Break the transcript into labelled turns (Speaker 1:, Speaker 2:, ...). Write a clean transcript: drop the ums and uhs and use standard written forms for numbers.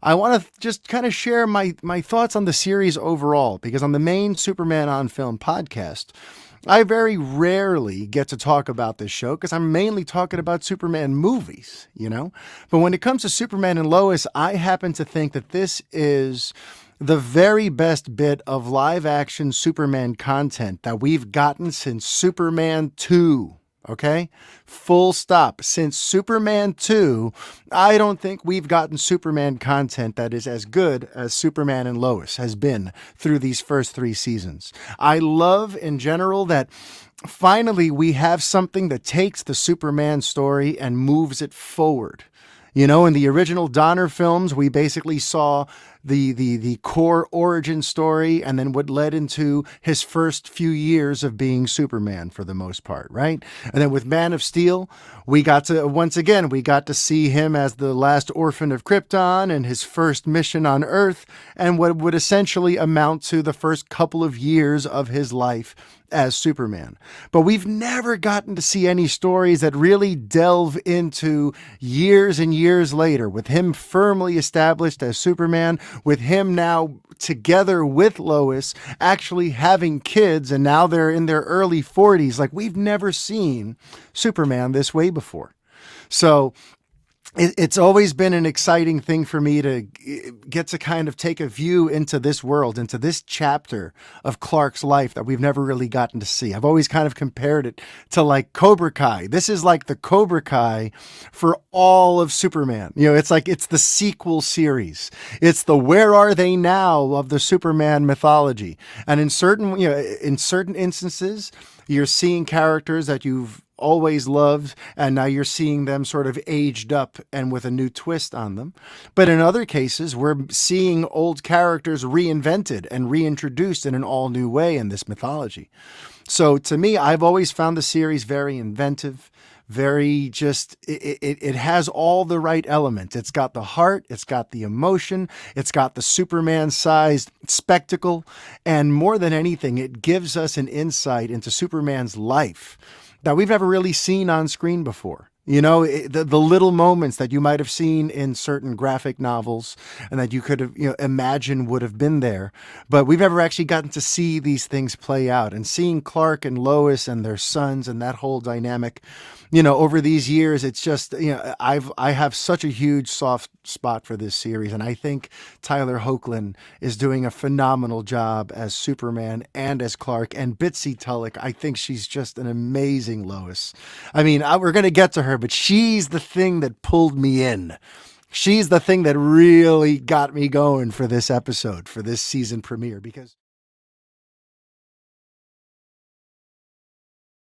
Speaker 1: I want to just kind of share my thoughts on the series overall, because on the main Superman on Film podcast, I very rarely get to talk about this show because I'm mainly talking about Superman movies, you know? But when it comes to Superman and Lois, I happen to think that this is the very best bit of live action Superman content that we've gotten since Superman 2. Okay? Full stop. Since Superman 2, I don't think we've gotten Superman content that is as good as Superman and Lois has been through these first three seasons. I love in general that finally we have something that takes the Superman story and moves it forward. You know, in the original Donner films, we basically saw the core origin story and then what led into his first few years of being Superman for the most part, right? And then with Man of Steel, we got to, once again, we got to see him as the last orphan of Krypton and his first mission on Earth and what would essentially amount to the first couple of years of his life as Superman. But we've never gotten to see any stories that really delve into years and years later, with him firmly established as Superman, with him now together with Lois actually having kids, and now they're in their early 40s. Like, we've never seen Superman this way before. So it's always been an exciting thing for me to get to kind of take a view into this world, into this chapter of Clark's life that we've never really gotten to see. I've always kind of compared it to like Cobra Kai. This is like the Cobra Kai for all of Superman. You know, it's like it's the sequel series. It's the Where Are They Now of the Superman mythology. And in certain instances, you're seeing characters that you've always loved, and now you're seeing them sort of aged up and with a new twist on them. But in other cases, we're seeing old characters reinvented and reintroduced in an all new way in this mythology. So to me, I've always found the series very inventive, very just, it has all the right elements. It's got the heart, it's got the emotion, it's got the Superman sized spectacle, and more than anything, it gives us an insight into Superman's life that we've never really seen on screen before. You know, the little moments that you might have seen in certain graphic novels and that you could have, imagine would have been there. But we've never actually gotten to see these things play out. And seeing Clark and Lois and their sons and that whole dynamic, over these years, it's just, I have such a huge soft spot for this series. And I think Tyler Hoechlin is doing a phenomenal job as Superman and as Clark. And Bitsy Tulloch, I think she's just an amazing Lois. I mean, we're going to get to her, but she's the thing that pulled me in. She's the thing that really got me going for this episode, for this season premiere, because